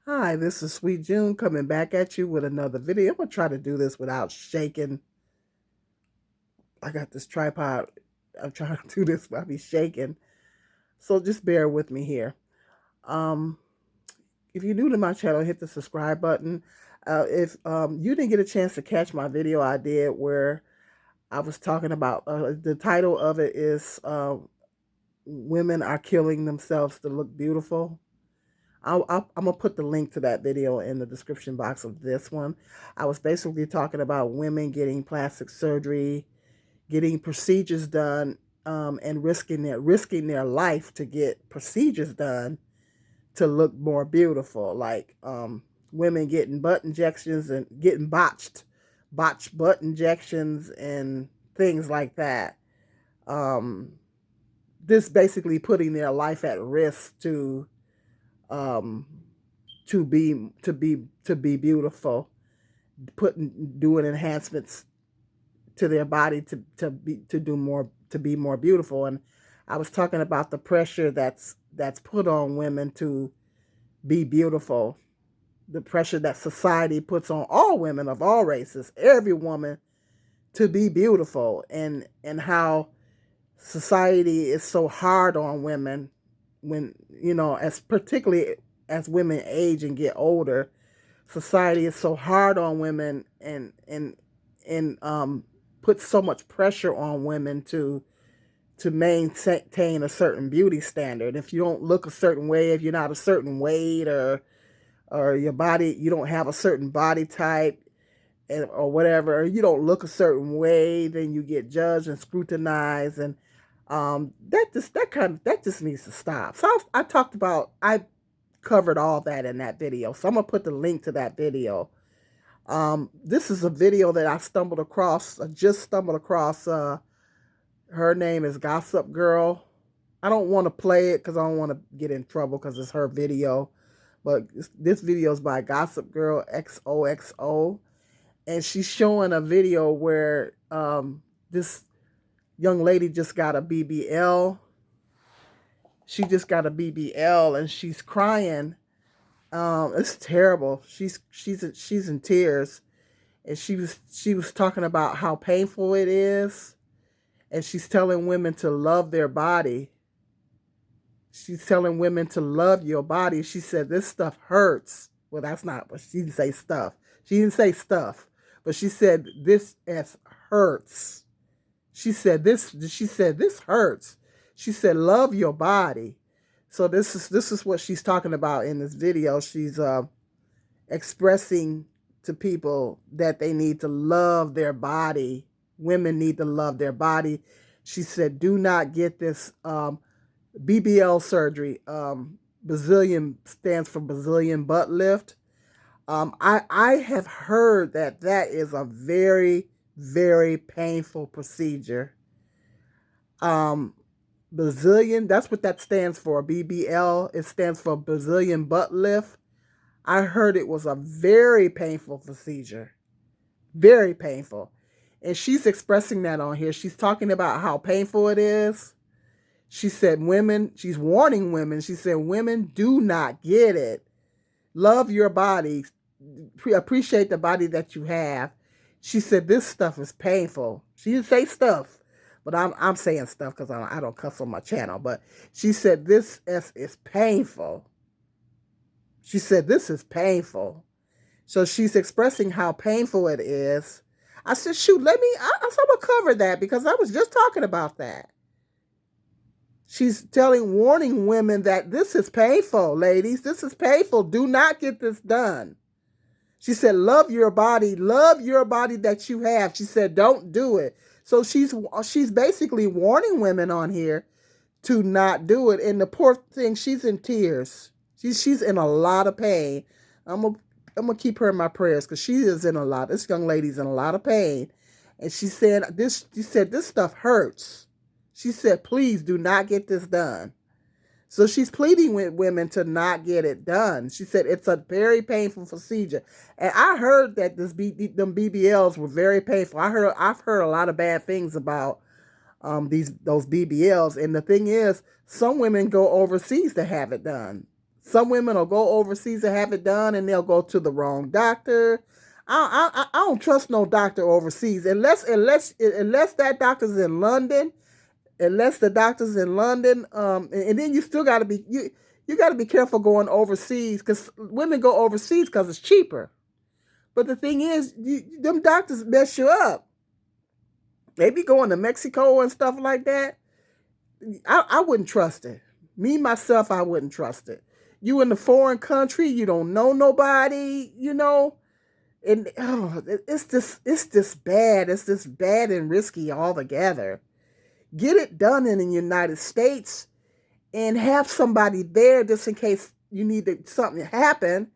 Hi, this is Sweet June coming back at you with another video. I'm going to try to do this without shaking. I got this tripod. I'm trying to do this without me shaking. So just bear with me here. Um, if you're new to my channel, hit the subscribe button. If you didn't get a chance to catch my video I did where I was talking about, the title of it is Women Are Killing Themselves to Look Beautiful. I'm going to put the link to that video in the description box of this one. I was basically talking about women getting plastic surgery, getting procedures done, and risking their life to get procedures done to look more beautiful. Like women getting butt injections and getting botched butt injections and things like that. Um, this basically putting their life at risk um, to be beautiful, doing enhancements to their body to be more beautiful. And I was talking about the pressure that's put on women to be beautiful, the pressure that society puts on all women of all races, every woman, to be beautiful, and how society is so hard on women when, as particularly as women age and get older. Society is so hard on women, and puts so much pressure on women to maintain a certain beauty standard. If you don't look a certain way, if you're not a certain weight, or your body, you don't have a certain body type, or whatever, or you don't look a certain way, then you get judged and scrutinized. And that just needs to stop. So I covered all that in that video. So I'm gonna put the link to that video. This is a video that I stumbled across. I just stumbled across. Her name is Gossip Girl. I don't want to play it because I don't want to get in trouble because it's her video. But this video is by Gossip Girl XOXO, and she's showing a video where this young lady just got a BBL. She just got a BBL and she's crying. It's terrible. She's in tears, and she was talking about how painful it is, and she's telling women to love their body. She's telling women to love your body. She said this stuff hurts. Well, that's not, but she didn't say stuff. She didn't say stuff, but she said this as hurts. She said this hurts. She said love your body. So this is what she's talking about in this video. She's expressing to people that they need to love their body. Women need to love their body. She said, do not get this BBL surgery. Brazilian stands for Brazilian butt lift. I have heard that is a very, very painful procedure. Um, Brazilian, that's what that stands for. BBL, it stands for Brazilian butt lift. I heard it was a very painful procedure. Very painful. And she's expressing that on here. She's talking about how painful it is. She said she's warning women. She said, women, do not get it. Love your body. Appreciate the body that you have. She said, this stuff is painful. She didn't say stuff, but I'm saying stuff because I don't cuss on my channel. But she said, this is painful. She said, this is painful. So she's expressing how painful it is. I said, shoot, I'm going to cover that because I was just talking about that. She's warning women that this is painful, ladies. This is painful. Do not get this done. She said, love your body that you have. She said, don't do it. So she's basically warning women on here to not do it. And the poor thing, she's in tears. She's in a lot of pain. I'm gonna keep her in my prayers because this young lady's in a lot of pain. And she said this stuff hurts. She said, please do not get this done. So she's pleading with women to not get it done. She said it's a very painful procedure. And I heard that them BBLs were very painful. I've heard a lot of bad things about those BBLs. And the thing is, some women go overseas to have it done. Some women will go overseas to have it done, and they'll go to the wrong doctor. I don't trust no doctor overseas unless that doctor's in London. Unless the doctor's in London, and then you still got to be you got to be careful going overseas because women go overseas because it's cheaper. But the thing is, them doctors mess you up. They be going to Mexico and stuff like that. I wouldn't trust it. Me myself, I wouldn't trust it. You in a foreign country, you don't know nobody, and it's this bad. It's this bad and risky altogether. Get it done in the United States and have somebody there just in case something happen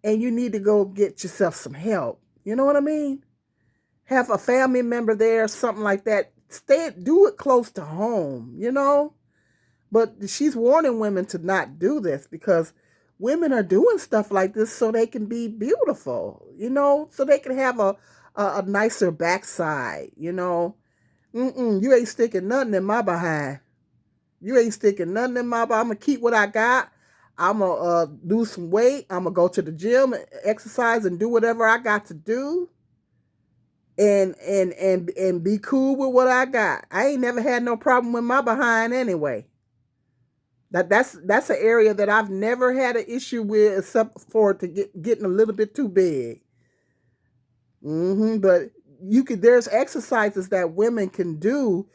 and you need to go get yourself some help. You know what I mean? Have a family member there, something like that. Do it close to home. But she's warning women to not do this because women are doing stuff like this so they can be beautiful, so they can have a nicer backside. You ain't sticking nothing in my behind. You ain't sticking nothing in my behind. I'm going to keep what I got. I'm going to do some weight. I'm going to go to the gym, exercise, and do whatever I got to do. And be cool with what I got. I ain't never had no problem with my behind anyway. That's an area that I've never had an issue with except for it getting a little bit too big. But there's exercises that women can do.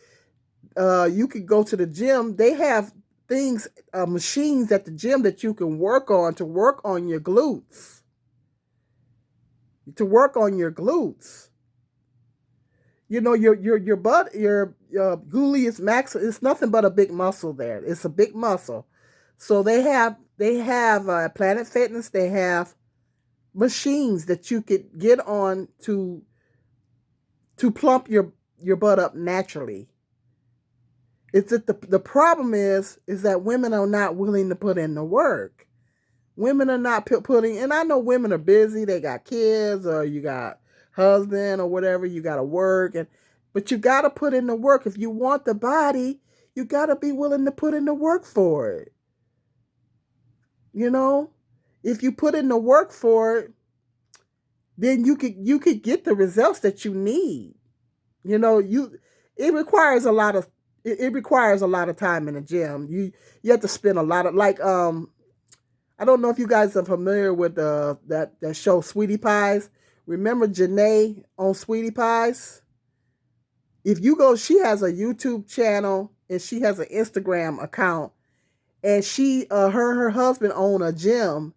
You could go to the gym. They have things, machines at the gym that you can work on to work on your glutes. Your butt, your gluteus max is nothing but a big muscle there. It's a big muscle. So they have Planet Fitness. They have machines that you could get on to plump your butt up naturally. It's that the problem is that women are not willing to put in the work. Women are not putting, and I know women are busy. They got kids, or you got husband, or whatever. You got to work, but you got to put in the work. If you want the body, you got to be willing to put in the work for it. If you put in the work for it, then you could get the results that you need. It requires a lot of time in the gym. You have to spend a lot of I don't know if you guys are familiar with that show Sweetie Pies. Remember Janae on Sweetie Pies? If you go, she has a YouTube channel and she has an Instagram account, and her and her husband own a gym,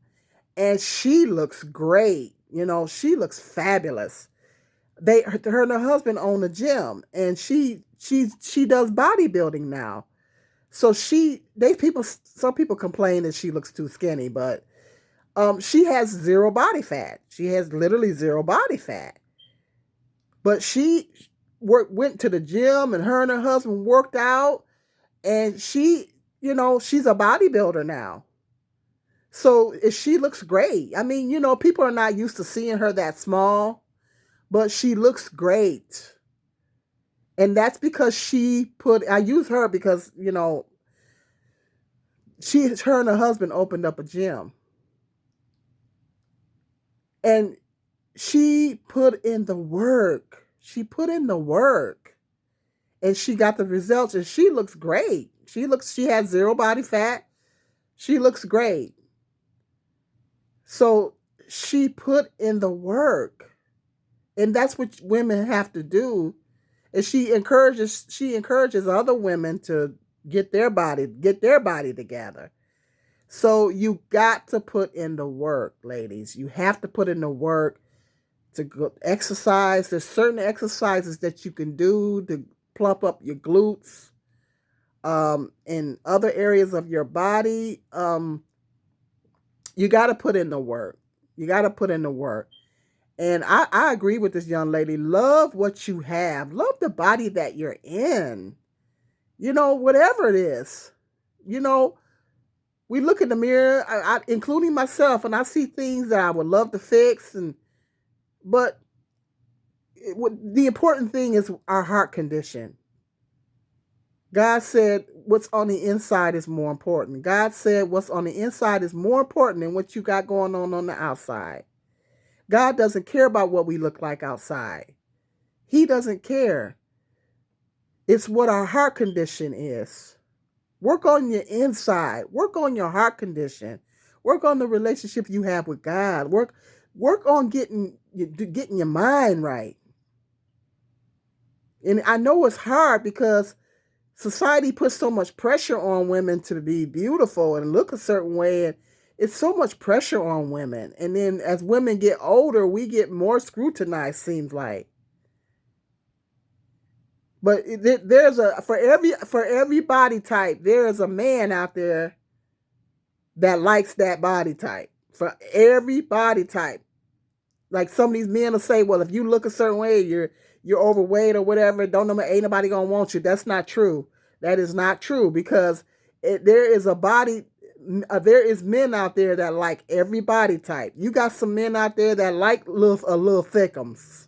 and she looks great. She looks fabulous. Her and her husband own a gym, and she does bodybuilding now. So some people complain that she looks too skinny, but she has zero body fat. She has literally zero body fat. But she went to the gym, and her and her husband worked out, and she's a bodybuilder now. So she looks great. I mean, people are not used to seeing her that small, but she looks great. And that's because I use her because, her and her husband opened up a gym. And she put in the work. And she got the results, and she looks great. She has zero body fat. She looks great. So she put in the work. And that's what women have to do. And she encourages other women to get their body together. So you got to put in the work, ladies. You have to put in the work to go exercise. There's certain exercises that you can do to plump up your glutes, and other areas of your body. You got to put in the work. And I agree with this young lady. Love what you have. Love the body that you're in. Whatever it is. We look in the mirror, including myself, and I see things that I would love to fix. But the important thing is our heart condition. God said what's on the inside is more important. God said what's on the inside is more important than what you got going on the outside. God doesn't care about what we look like outside. He doesn't care. It's what our heart condition is. Work on your inside. Work on your heart condition. Work on the relationship you have with God. Work on getting your mind right. And I know it's hard because society puts so much pressure on women to be beautiful and look a certain way, and it's so much pressure on women. And then as women get older, we get more scrutinized, seems like. But there's a for every body type, there is a man out there that likes that body type. For every body type. Like some of these men will say, well, if you look a certain way, you're overweight or whatever, ain't nobody gonna want you. That's not true. That is not true because there is there is men out there that like every body type. You got some men out there that like a little thickums.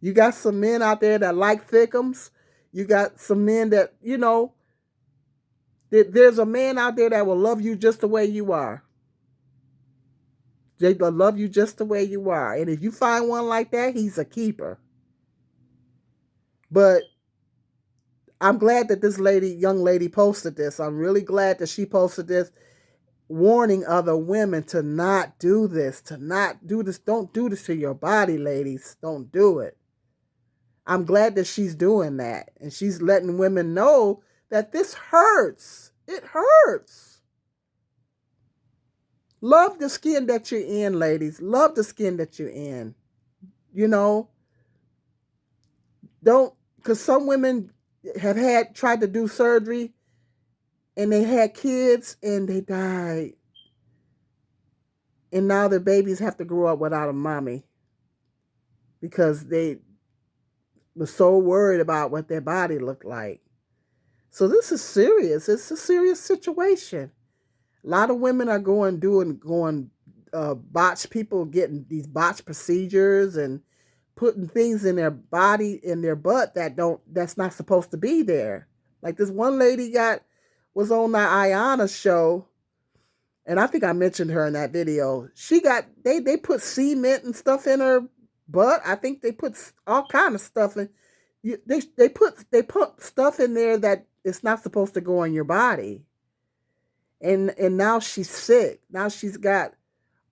You got some men out there that like thickums. You got some men that, there's a man out there that will love you just the way you are. They will love you just the way you are. And if you find one like that, he's a keeper. But I'm glad that this young lady posted this. I'm really glad that she posted this, warning other women to not do this, Don't do this to your body, ladies. Don't do it. I'm glad that she's doing that. And she's letting women know that this hurts. It hurts. Love the skin that you're in, ladies. Love the skin that you're in. Don't, because some women have tried to do surgery and they had kids and they died. And now their babies have to grow up without a mommy because they were so worried about what their body looked like. So this is serious. It's a serious situation. A lot of women are going botch, people getting these botched procedures and putting things in their body, in their butt that's not supposed to be there. Like this one lady was on the Ayana show, and I think I mentioned her in that video. They put cement and stuff in her butt. I think they put all kind of stuff in. They put stuff in there that it's not supposed to go in your body. And now she's sick. Now she's got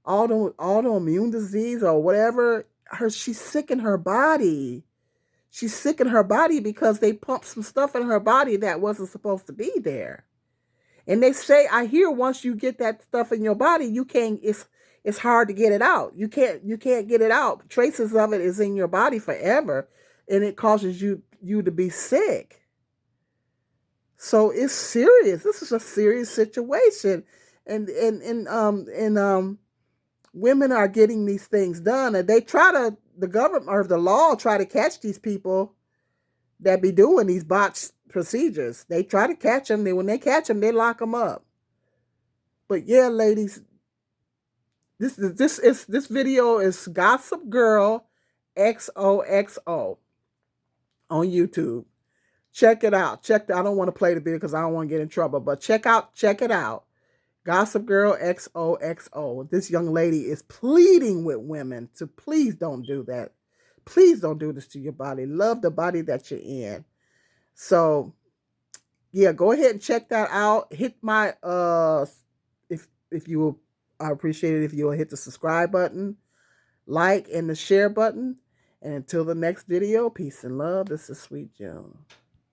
autoimmune disease or whatever. She's sick in her body. She's sick in her body because they pumped some stuff in her body that wasn't supposed to be there. And they say, I hear once you get that stuff in your body, it's hard to get it out. You can't get it out. Traces of it is in your body forever, and it causes you to be sick. So it's serious. This is a serious situation. And women are getting these things done, and the government or the law try to catch these people that be doing these botched procedures. They try to catch them. When they catch them, they lock them up. But yeah, ladies, this video is Gossip Girl XOXO on YouTube. Check it out. I don't want to play the video because I don't want to get in trouble, but check it out. Gossip Girl XOXO. This young lady is pleading with women to please don't do that. Please don't do this to your body. Love the body that you're in. So, yeah, go ahead and check that out. Hit my if you will, I appreciate it if you will hit the subscribe button, like, and the share button. And until the next video, peace and love. This is Sweet June.